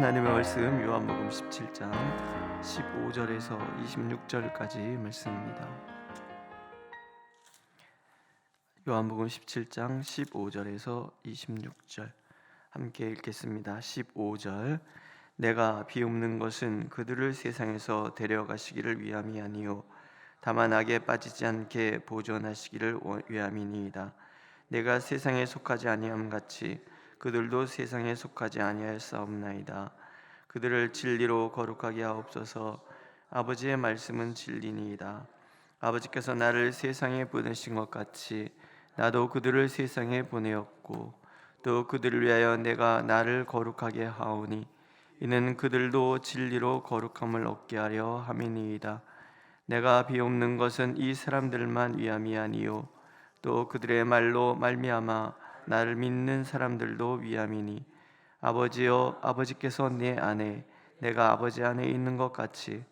하나님의 말씀 요한복음 17장 15절에서 26절까지 말씀입니다. 요한복음 17장 15절에서 26절 함께 읽겠습니다. 15절 내가 비옵는 것은 그들을 세상에서 데려가시기를 위함이 아니요 다만 악에 빠지지 않게 보존하시기를 위함이니이다. 내가 세상에 속하지 아니함 같이 그들도 세상에 속하지 아니하였사옵나이다. 그들을 진리로 거룩하게 하옵소서. 아버지의 말씀은 진리니이다. 아버지께서 나를 세상에 보내신 것 같이 나도 그들을 세상에 보내었고 또 그들을 위하여 내가 나를 거룩하게 하오니 이는 그들도 진리로 거룩함을 얻게 하려 함이니이다. 내가 비옵는 것은 이 사람들만 위함이 아니요 또 그들의 말로 말미암아 나를 믿는 사람들도 위함이니 아버지여 아버지께서 내 안에 내가 아버지 안에 있는 것 같이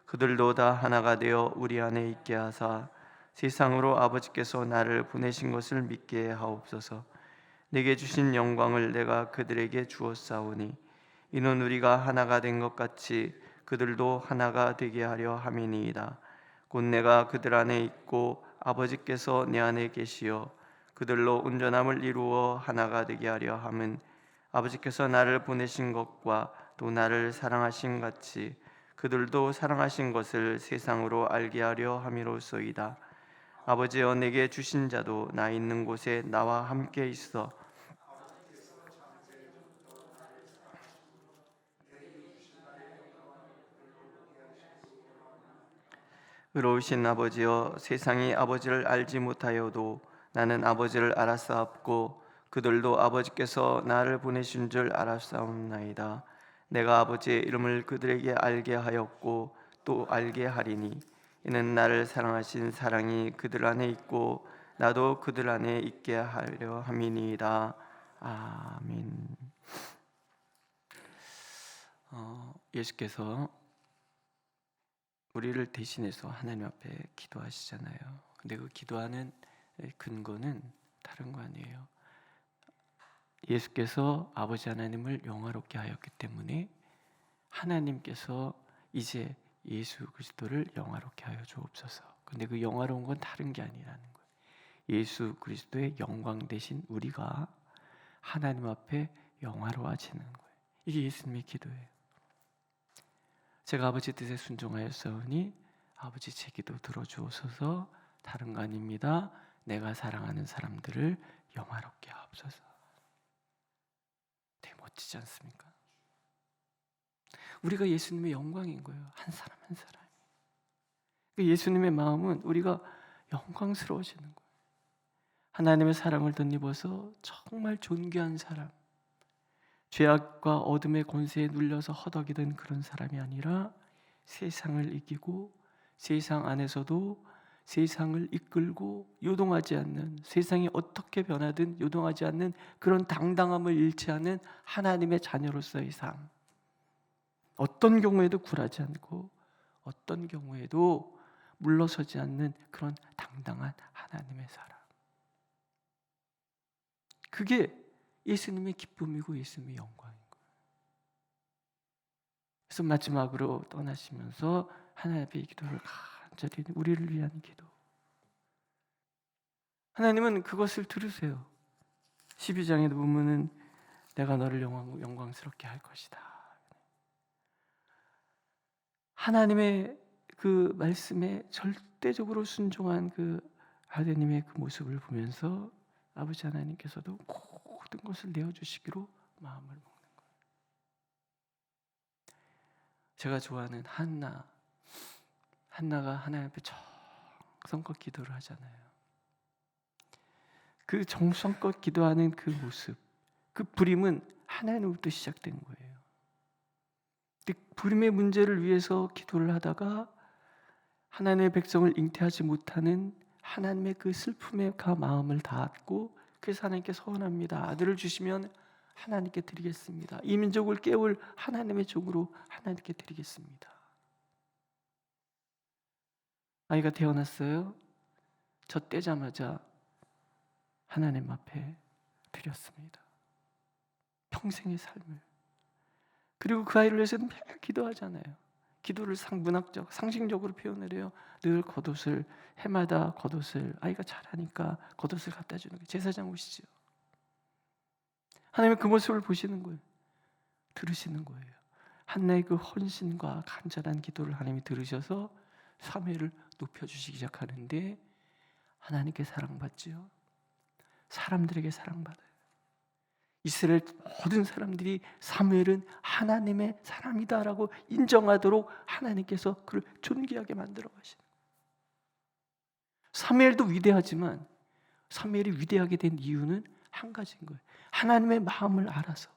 그들도 다 하나가 되어 우리 안에 있게 하사 세상으로 아버지께서 나를 보내신 것을 믿게 하옵소서. 내게 주신 영광을 내가 그들에게 주었사오니 이는 우리가 하나가 된 것 같이 그들도 하나가 되게 하려 함이니이다. 곧 내가 그들 안에 있고 아버지께서 내 안에 계시어 그들로 온전함을 이루어 하나가 되게 하려 함은 아버지께서 나를 보내신 것과 또 나를 사랑하신 같이 그들도 사랑하신 것을 세상으로 알게 하려 함이로소이다. 아버지여 내게 주신 자도 나 있는 곳에 나와 함께 있어 의로우신 아버지여 세상이 아버지를 알지 못하여도 나는 아버지를 알았사옵고 그들도 아버지께서 나를 보내신 줄 알았사옵나이다. 내가 아버지의 이름을 그들에게 알게 하였고 또 알게 하리니 이는 나를 사랑하신 사랑이 그들 안에 있고 나도 그들 안에 있게 하려 함이니이다. 아멘. 예수께서 우리를 대신해서 하나님 앞에 기도하시잖아요. 근데 그 기도하는 근거는 다른 거 아니에요. 예수께서 아버지 하나님을 영화롭게 하였기 때문에 하나님께서 이제 예수 그리스도를 영화롭게 하여 주옵소서. 근데 그 영화로운 건 다른 게 아니라는 거예요. 예수 그리스도의 영광 대신 우리가 하나님 앞에 영화로워지는 거예요. 이게 예수님의 기도예요. 제가 아버지 뜻에 순종하였사오니 아버지 제 기도 들어주옵소서. 다른 거 아닙니다. 내가 사랑하는 사람들을 영화롭게 하옵소서. 되게 멋지지 않습니까? 우리가 예수님의 영광인 거예요. 한 사람 한 사람이. 예수님의 마음은 우리가 영광스러워지는 거예요. 하나님의 사랑을 덧입어서 정말 존귀한 사람, 죄악과 어둠의 권세에 눌려서 허덕이던 그런 사람이 아니라 세상을 이기고 세상 안에서도 세상을 이끌고 요동하지 않는, 세상이 어떻게 변하든 요동하지 않는 그런 당당함을 잃지 않는 하나님의 자녀로서의 삶. 어떤 경우에도 굴하지 않고 어떤 경우에도 물러서지 않는 그런 당당한 하나님의 사랑. 그게 예수님의 기쁨이고 예수님의 영광인 거예요. 그래서 마지막으로 떠나시면서 하나님 앞에 기도를 간절히 우리를 위한 기도. 하나님은 그것을 들으세요. 12장에도 보면은 내가 너를 영광스럽게 할 것이다. 하나님의 그 말씀에 절대적으로 순종한 그 아드님의 그 모습을 보면서 아버지 하나님께서도 모든 것을 내어주시기로 마음을 먹는 거예요. 제가 좋아하는 한나가 하나님 앞에 정성껏 기도를 하잖아요. 그 정성껏 기도하는 그 모습, 그 부림은 하나님으로부터 시작된 거예요. 부림의 문제를 위해서 기도를 하다가 하나님의 백성을 잉태하지 못하는 하나님의 그 슬픔에 마음을 닿았고, 그래서 하나님께 서원합니다. 아들을 주시면 하나님께 드리겠습니다. 이 민족을 깨울 하나님의 종으로 하나님께 드리겠습니다. 아이가 태어났어요. 저 떼자마자 하나님 앞에 드렸습니다. 평생의 삶을. 그리고 그 아이를 위해서는 매일 기도하잖아요. 기도를 문학적, 상징적으로 표현을 해요. 늘 겉옷을, 해마다 겉옷을, 아이가 자라니까 겉옷을 갖다 주는 게 제사장 옷이죠. 하나님은 그 모습을 보시는 거예요. 들으시는 거예요. 한나의 그 헌신과 간절한 기도를 하나님이 들으셔서 사무엘을 높여주시기 시작하는데, 하나님께 사랑받지요. 사람들에게 사랑받아요. 이스라엘 모든 사람들이 사무엘은 하나님의 사람이다라고 인정하도록 하나님께서 그를 존귀하게 만들어 가시는 거예요. 사무엘도 위대하지만 사무엘이 위대하게 된 이유는 한 가지인 거예요. 하나님의 마음을 알아서,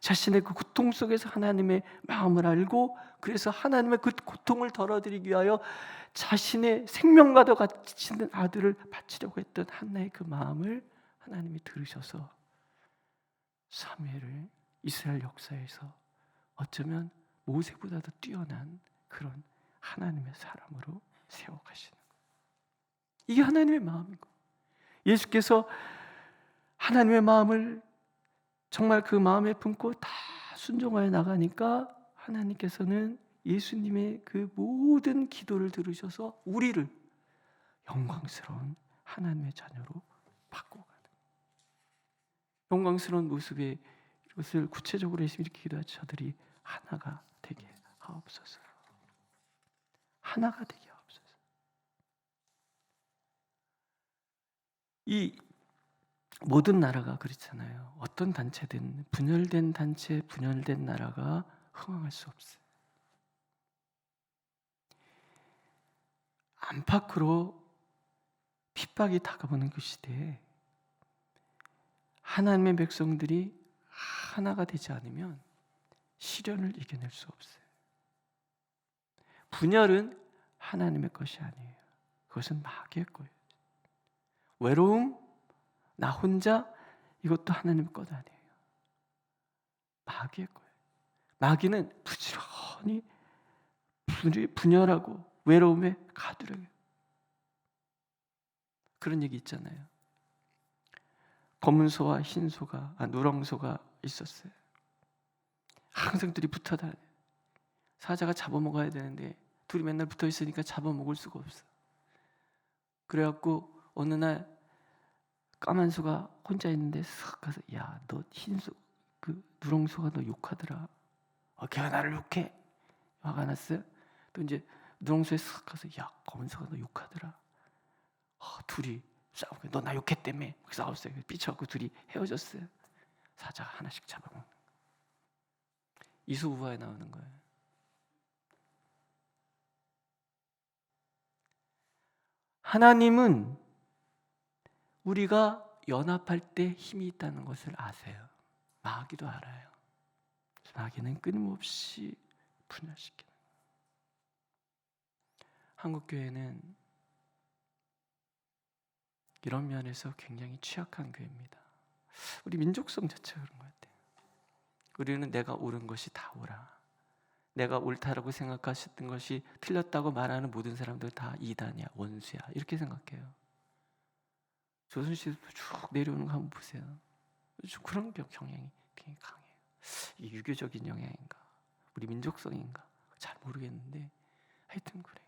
자신의 그 고통 속에서 하나님의 마음을 알고, 그래서 하나님의 그 고통을 덜어드리기 위하여 자신의 생명과도 같이 있는 아들을 바치려고 했던 한나의 그 마음을 하나님이 들으셔서 사무엘을 이스라엘 역사에서 어쩌면 모세보다도 뛰어난 그런 하나님의 사람으로 세워가시는 거예요. 이게 하나님의 마음인 거예요. 예수께서 하나님의 마음을 정말 그 마음에 품고 다 순종하여 나가니까 하나님께서는 예수님의 그 모든 기도를 들으셔서 우리를 영광스러운 하나님의 자녀로 바꿔가는, 영광스러운 모습의 이것을 구체적으로 예수님이 이렇게 기도하죠. 저들이 하나가 되게 하옵소서. 하나가 되게 하옵소서. 이 모든 나라가 그렇잖아요. 어떤 단체든 분열된 단체, 분열된 나라가 흥황할 수 없어요. 안팎으로 핍박이 다가오는 그 시대에 하나님의 백성들이 하나가 되지 않으면 시련을 이겨낼 수 없어요. 분열은 하나님의 것이 아니에요. 그것은 마귀의 거예요. 외로움, 나 혼자, 이것도 하나님의 것 아니에요. 마귀의 거예요. 마귀는 부지런히 분열하고 외로움에 가두려고. 그런 얘기 있잖아요. 검은 소와 흰 소가, 누렁 소가 있었어요. 항상 둘이 붙어 다녀요. 사자가 잡아먹어야 되는데 둘이 맨날 붙어 있으니까 잡아먹을 수가 없어. 그래갖고 어느 날 까만 소가 혼자 있는데 쓱 가서, 야, 너 흰 소, 그 누렁 소가 너 욕하더라. 걔가 나를 욕해. 화가 났어요. 또 이제 누렁 소에 쓱 가서, 야, 검은 소가 너 욕하더라. 둘이 싸우고, 너 나 욕했다며. 싸웠어요. 삐쳐갖고 둘이 헤어졌어요. 사자가 하나씩 잡아먹는. 이수우화에 나오는 거예요. 하나님은 우리가 연합할 때 힘이 있다는 것을 아세요. 마귀도 알아요. 마귀는 끊임없이 분열시키는. 한국교회는 이런 면에서 굉장히 취약한 교회입니다. 우리 민족성 자체가 그런 것 같아요. 우리는 내가 옳은 것이 다 옳아. 내가 옳다라고 생각하셨던 것이 틀렸다고 말하는 모든 사람들 다 이단이야, 원수야, 이렇게 생각해요. 조선시대부터 쭉 내려오는 거 한번 보세요. 좀 그런 경향이 굉장히 강해요. 이게 유교적인 영향인가, 우리 민족성인가 잘 모르겠는데 하여튼 그래요.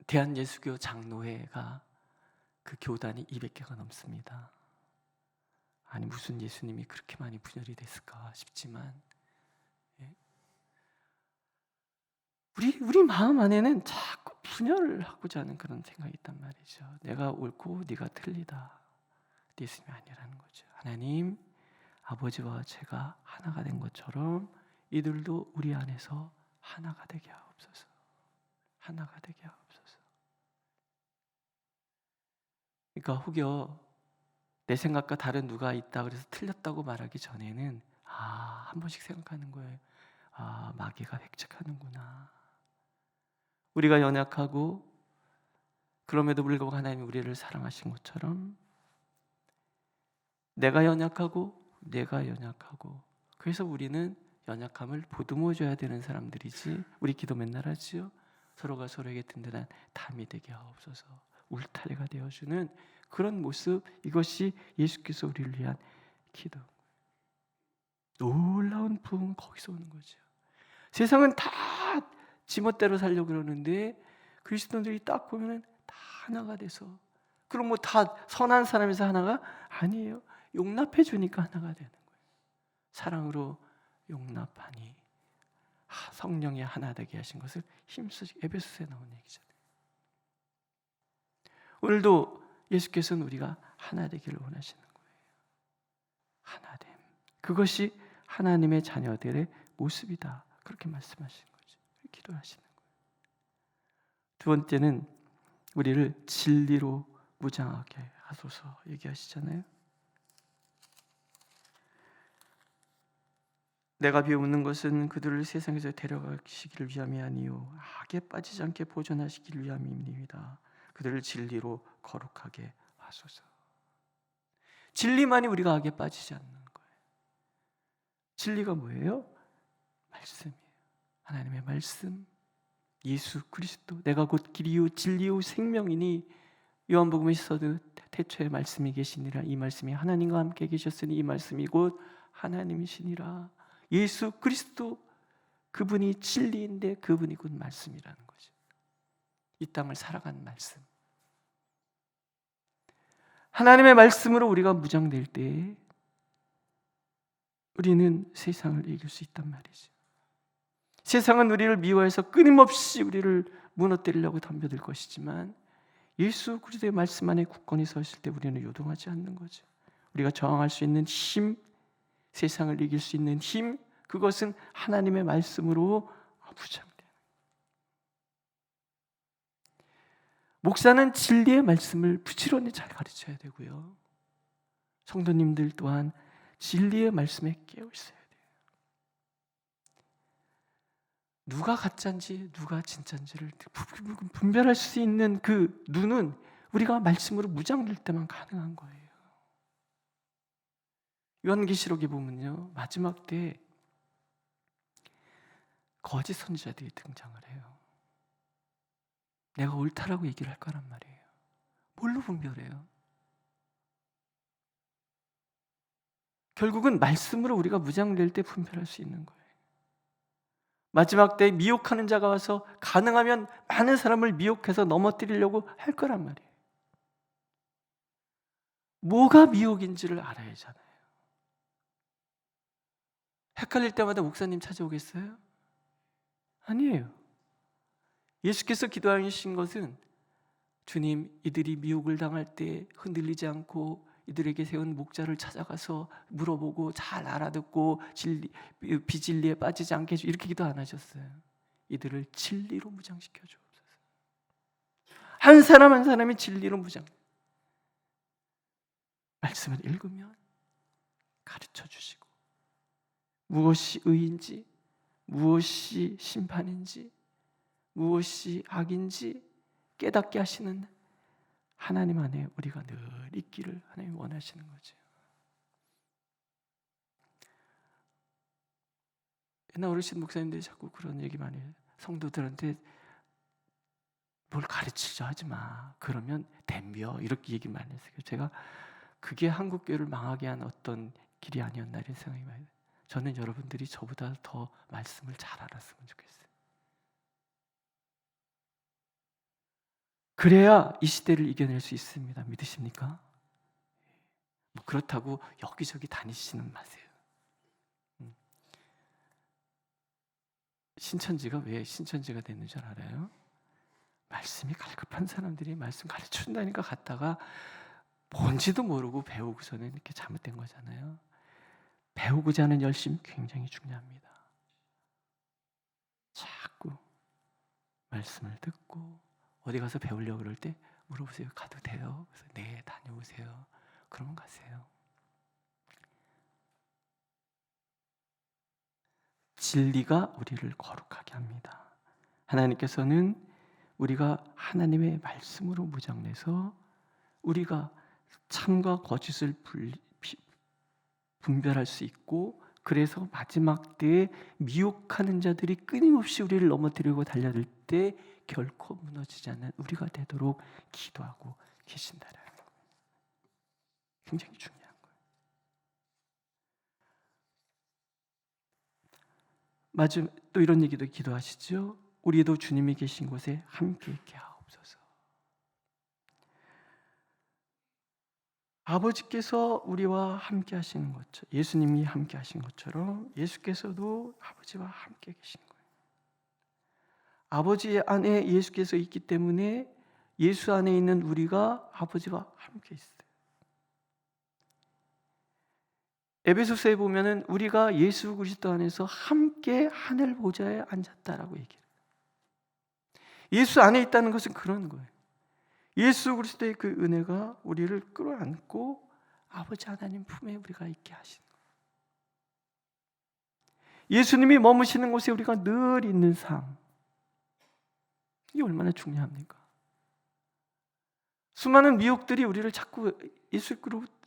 대한예수교 장로회가 그 교단이 200개가 넘습니다. 아니 무슨 예수님이 그렇게 많이 분열이 됐을까 싶지만, 예. 우리 마음 안에는 자꾸 분열을 하고자 하는 그런 생각이 있단 말이죠. 내가 옳고 네가 틀리다. 예수님이 아니라는 거죠. 하나님, 아버지와 제가 하나가 된 것처럼 이들도 우리 안에서 하나가 되게 하옵소서. 하나가 되게 하옵소서. 그러니까 혹여 내 생각과 다른 누가 있다 그래서 틀렸다고 말하기 전에는 한 번씩 생각하는 거예요. 마귀가 획책하는구나. 우리가 연약하고 그럼에도 불구하고 하나님이 우리를 사랑하신 것처럼 내가 연약하고 그래서 우리는 연약함을 보듬어줘야 되는 사람들이지. 우리 기도 맨날 하지요. 서로가 서로에게 든든한 담이 되게 하옵소서. 울타리가 되어주는 그런 모습, 이것이 예수께서 우리를 위한 기도. 놀라운 부흥은 거기서 오는 거죠. 세상은 다 지멋대로 살려고 그러는데 그리스도인들이 딱 보면은 다 하나가 돼서, 그럼 뭐 다 선한 사람에서 하나가 아니에요. 용납해 주니까 하나가 되는 거예요. 사랑으로 용납하니 성령이 하나 되게 하신 것을 힘쓰시, 에베소서에 나온 얘기잖아요. 오늘도 예수께서는 우리가 하나 되기를 원하시는 거예요. 하나됨, 그것이 하나님의 자녀들의 모습이다, 그렇게 말씀하시는 거죠. 기도하시는 거예요. 두 번째는 우리를 진리로 무장하게 하소서 얘기하시잖아요. 내가 비웃는 것은 그들을 세상에서 데려가시기를 위함이 아니요 악에 빠지지 않게 보존하시기를 위함입니다. 그들을 진리로 거룩하게 하소서. 진리만이 우리가 악에 빠지지 않는 거예요. 진리가 뭐예요? 말씀이에요. 하나님의 말씀, 예수 그리스도, 내가 곧 길이요 진리요 생명이니 요한복음에서도 태초에 말씀이 계시니라, 이 말씀이 하나님과 함께 계셨으니 이 말씀이 곧 하나님이시니라. 예수 그리스도, 그분이 진리인데 그분이 곧 말씀이라는 거죠. 이 땅을 살아간 말씀, 하나님의 말씀으로 우리가 무장될 때 우리는 세상을 이길 수 있단 말이죠. 세상은 우리를 미워해서 끊임없이 우리를 무너뜨리려고 덤벼들 것이지만 예수 그리스도의 말씀 안에 굳건히 서 있을 때 우리는 요동하지 않는 거죠. 우리가 저항할 수 있는 힘, 세상을 이길 수 있는 힘, 그것은 하나님의 말씀으로 무장돼요. 목사는 진리의 말씀을 부지런히 잘 가르쳐야 되고요. 성도님들 또한 진리의 말씀에 깨어 있어야 돼요. 누가 가짜인지 누가 진짜인지를 분별할 수 있는 그 눈은 우리가 말씀으로 무장될 때만 가능한 거예요. 요한계시록에 보면요, 마지막 때 거짓 선지자들이 등장을 해요. 내가 옳다라고 얘기를 할 거란 말이에요. 뭘로 분별해요? 결국은 말씀으로 우리가 무장될 때 분별할 수 있는 거예요. 마지막 때 미혹하는 자가 와서 가능하면 많은 사람을 미혹해서 넘어뜨리려고 할 거란 말이에요. 뭐가 미혹인지를 알아야 하잖아요. 헷갈릴 때마다 목사님 찾아오겠어요? 아니에요. 예수께서 기도하신 것은 주님, 이들이 미혹을 당할 때 흔들리지 않고 이들에게 세운 목자를 찾아가서 물어보고 잘 알아듣고 비진리에 빠지지 않게 해주, 이렇게 기도 안 하셨어요. 이들을 진리로 무장시켜 주옵소서. 한 사람 한 사람이 진리로 무장. 말씀을 읽으면 가르쳐 주시고 무엇이 의인지, 무엇이 심판인지, 무엇이 악인지 깨닫게 하시는 하나님 안에 우리가 늘 있기를 하나님 원하시는 거죠. 옛날 어르신 목사님들이 자꾸 그런 얘기 많이 해요. 성도들한테 뭘 가르치려 하지 마, 그러면 덤벼, 이렇게 얘기 많이 했어요. 제가 그게 한국교회를 망하게 한 어떤 길이 아니었나 이런 생각이 많이 들어요. 저는 여러분들이 저보다 더 말씀을 잘 알았으면 좋겠어요. 그래야 이 시대를 이겨낼 수 있습니다. 믿으십니까? 뭐 그렇다고 여기저기 다니시는 마세요. 신천지가 왜 신천지가 됐는 줄 알아요? 말씀이 갈급한 사람들이 말씀 가르쳐준다니까 갔다가 뭔지도 모르고 배우고서는 이렇게 잘못된 거잖아요. 배우고자 하는 열심 굉장히 중요합니다. 자꾸 말씀을 듣고 어디 가서 배우려고 그럴 때 물어보세요. 가도 돼요? 그래서 네, 다녀오세요. 그러면 가세요. 진리가 우리를 거룩하게 합니다. 하나님께서는 우리가 하나님의 말씀으로 무장해서 우리가 참과 거짓을 분별할 수 있고, 그래서 마지막 때에 미혹하는 자들이 끊임없이 우리를 넘어뜨리고 달려들 때 결코 무너지지 않는 우리가 되도록 기도하고 계신다라는 거예요. 굉장히 중요한 거예요. 맞음, 또 이런 얘기도 기도하시죠. 우리도 주님이 계신 곳에 함께 있게 하옵소서. 아버지께서 우리와 함께 하시는 것처럼, 예수님이 함께 하신 것처럼 예수께서도 아버지와 함께 계신 거예요. 아버지 안에 예수께서 있기 때문에 예수 안에 있는 우리가 아버지와 함께 있어요. 에베소서에 보면은 우리가 예수 그리스도 안에서 함께 하늘 보좌에 앉았다라고 얘기해요. 예수 안에 있다는 것은 그런 거예요. 예수 그리스도의 그 은혜가 우리를 끌어안고 아버지 하나님 품에 우리가 있게 하시는 거예요. 예수님이 머무시는 곳에 우리가 늘 있는 삶, 이게 얼마나 중요합니까? 수많은 미혹들이 우리를 자꾸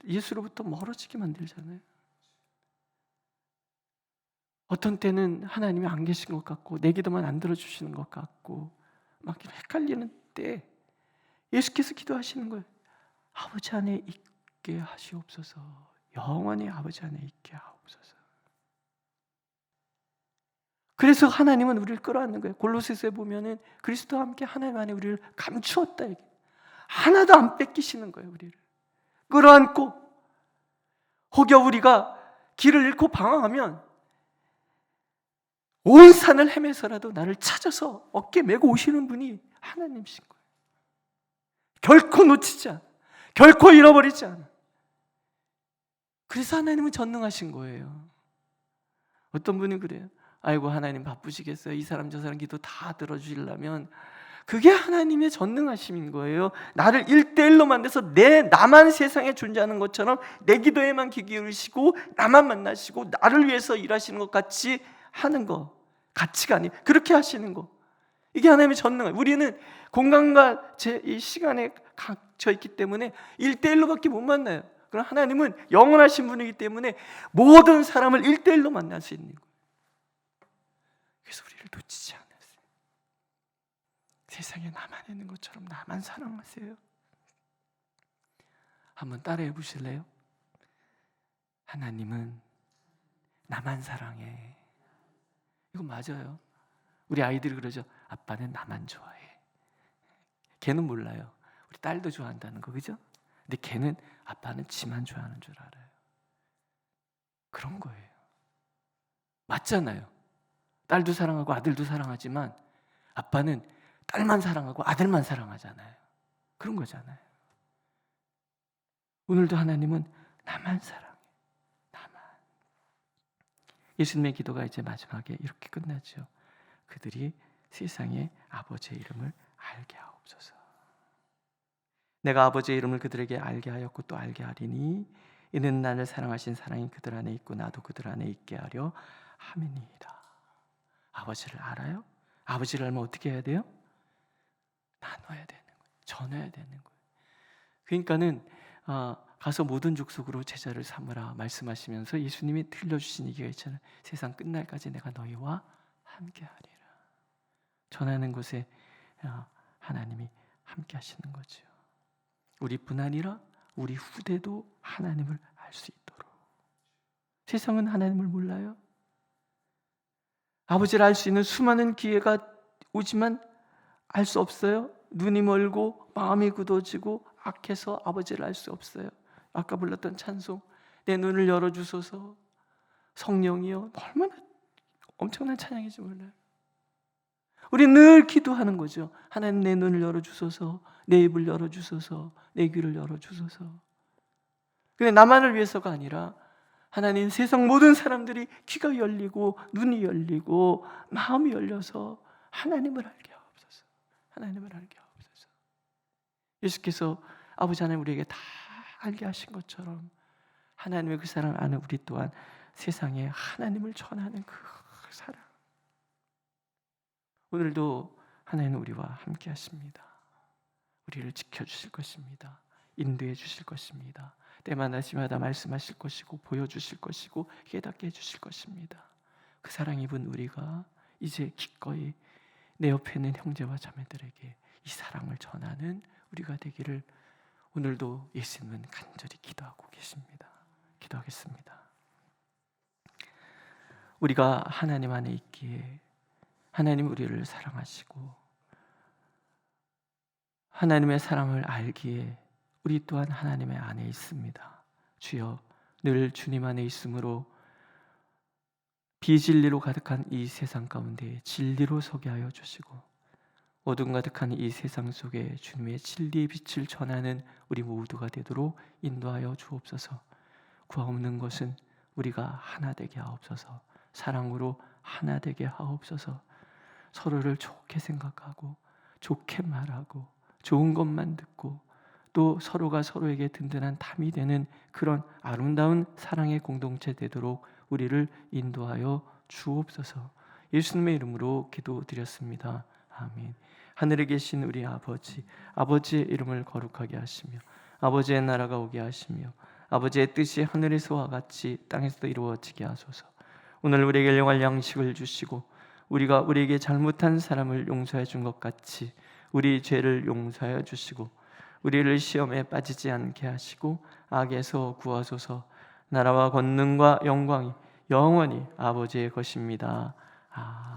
예수로부터 멀어지게 만들잖아요. 어떤 때는 하나님이 안 계신 것 같고 내 기도만 안 들어주시는 것 같고 막 헷갈리는 때 예수께서 기도하시는 거예요. 아버지 안에 있게 하시옵소서. 영원히 아버지 안에 있게 하옵소서. 그래서 하나님은 우리를 끌어안는 거예요. 골로새서에 보면은 그리스도와 함께 하나님 안에 우리를 감추었다 얘기해요. 하나도 안 뺏기시는 거예요. 우리를 끌어안고, 혹여 우리가 길을 잃고 방황하면 온 산을 헤매서라도 나를 찾아서 어깨 메고 오시는 분이 하나님이신 거예요. 결코 놓치지 않아. 결코 잃어버리지 않아. 그래서 하나님은 전능하신 거예요. 어떤 분이 그래요. 아이고 하나님 바쁘시겠어요. 이 사람 저 사람 기도 다 들어주시려면. 그게 하나님의 전능하심인 거예요. 나를 1대1로 만들어서 나만 세상에 존재하는 것처럼 내 기도에만 귀 기울이시고 나만 만나시고 나를 위해서 일하시는 것 같이 하는 거, 가치가 아니에요. 그렇게 하시는 거, 이게 하나님의 전능함. 우리는 공간과 이 시간에 갇혀 있기 때문에 1대1로밖에 못 만나요. 그럼 하나님은 영원하신 분이기 때문에 모든 사람을 1대1로 만날 수 있는 거예요. 그래서 우리를 놓치지 않으세요. 세상에 나만 있는 것처럼 나만 사랑하세요. 한번 따라해 보실래요? 하나님은 나만 사랑해. 이거 맞아요. 우리 아이들이 그러죠. 아빠는 나만 좋아해. 걔는 몰라요. 우리 딸도 좋아한다는 거, 그죠? 근데 걔는 아빠는 지만 좋아하는 줄 알아요. 그런 거예요. 맞잖아요. 딸도 사랑하고 아들도 사랑하지만 아빠는 딸만 사랑하고 아들만 사랑하잖아요. 그런 거잖아요. 오늘도 하나님은 나만 사랑해. 나만. 예수님의 기도가 이제 마지막에 이렇게 끝나죠. 그들이 세상의 아버지의 이름을 알게 하옵소서. 내가 아버지의 이름을 그들에게 알게 하였고 또 알게 하리니 이는 나를 사랑하신 사랑이 그들 안에 있고 나도 그들 안에 있게 하려 함이니이다. 아버지를 알아요? 아버지를 알면 어떻게 해야 돼요? 나눠야 되는 거예요. 전해야 되는 거예요. 그러니까는 가서 모든 족속으로 제자를 삼으라 말씀하시면서 예수님이 들려주신 얘기가 있잖아요. 세상 끝날까지 내가 너희와 함께하리라. 전하는 곳에 하나님이 함께 하시는 거죠. 우리뿐 아니라 우리 후대도 하나님을 알 수 있도록. 세상은 하나님을 몰라요. 아버지를 알 수 있는 수많은 기회가 오지만 알 수 없어요. 눈이 멀고 마음이 굳어지고 악해서 아버지를 알 수 없어요. 아까 불렀던 찬송, 내 눈을 열어주소서. 성령이여, 얼마나 엄청난 찬양인지 몰라요. 우리 늘 기도하는 거죠. 하나님 내 눈을 열어주소서, 내 입을 열어주소서, 내 귀를 열어주소서. 근데 나만을 위해서가 아니라 하나님 세상 모든 사람들이 귀가 열리고 눈이 열리고 마음이 열려서 하나님을 알게 하옵소서. 하나님을 알게 하옵소서. 예수께서 아버지 하나님 우리에게 다 알게 하신 것처럼 하나님의 그 사랑을 아는 우리 또한 세상에 하나님을 전하는 그 사랑, 오늘도 하나님은 우리와 함께 하십니다. 우리를 지켜주실 것입니다. 인도해 주실 것입니다. 때마다 시마다 말씀하실 것이고 보여주실 것이고 깨닫게 해주실 것입니다. 그 사랑 입은 우리가 이제 기꺼이 내 옆에 있는 형제와 자매들에게 이 사랑을 전하는 우리가 되기를 오늘도 예수님은 간절히 기도하고 계십니다. 기도하겠습니다. 우리가 하나님 안에 있기에 하나님 우리를 사랑하시고 하나님의 사랑을 알기에 우리 또한 하나님의 안에 있습니다. 주여, 늘 주님 안에 있으므로 비진리로 가득한 이 세상 가운데 진리로 서게 하여 주시고 어둠 가득한 이 세상 속에 주님의 진리의 빛을 전하는 우리 모두가 되도록 인도하여 주옵소서. 구하 없는 것은 우리가 하나 되게 하옵소서. 사랑으로 하나 되게 하옵소서. 서로를 좋게 생각하고 좋게 말하고 좋은 것만 듣고 또 서로가 서로에게 든든한 담이 되는 그런 아름다운 사랑의 공동체 되도록 우리를 인도하여 주옵소서. 예수님의 이름으로 기도드렸습니다. 아멘. 하늘에 계신 우리 아버지, 아버지의 이름을 거룩하게 하시며 아버지의 나라가 오게 하시며 아버지의 뜻이 하늘에서와 같이 땅에서도 이루어지게 하소서. 오늘 우리에게 일용할 양식을 주시고 우리가 우리에게 잘못한 사람을 용서해 준 것 같이 우리 죄를 용서하여 주시고 우리를 시험에 빠지지 않게 하시고 악에서 구하소서. 나라와 권능과 영광이 영원히 아버지의 것입니다. 아멘.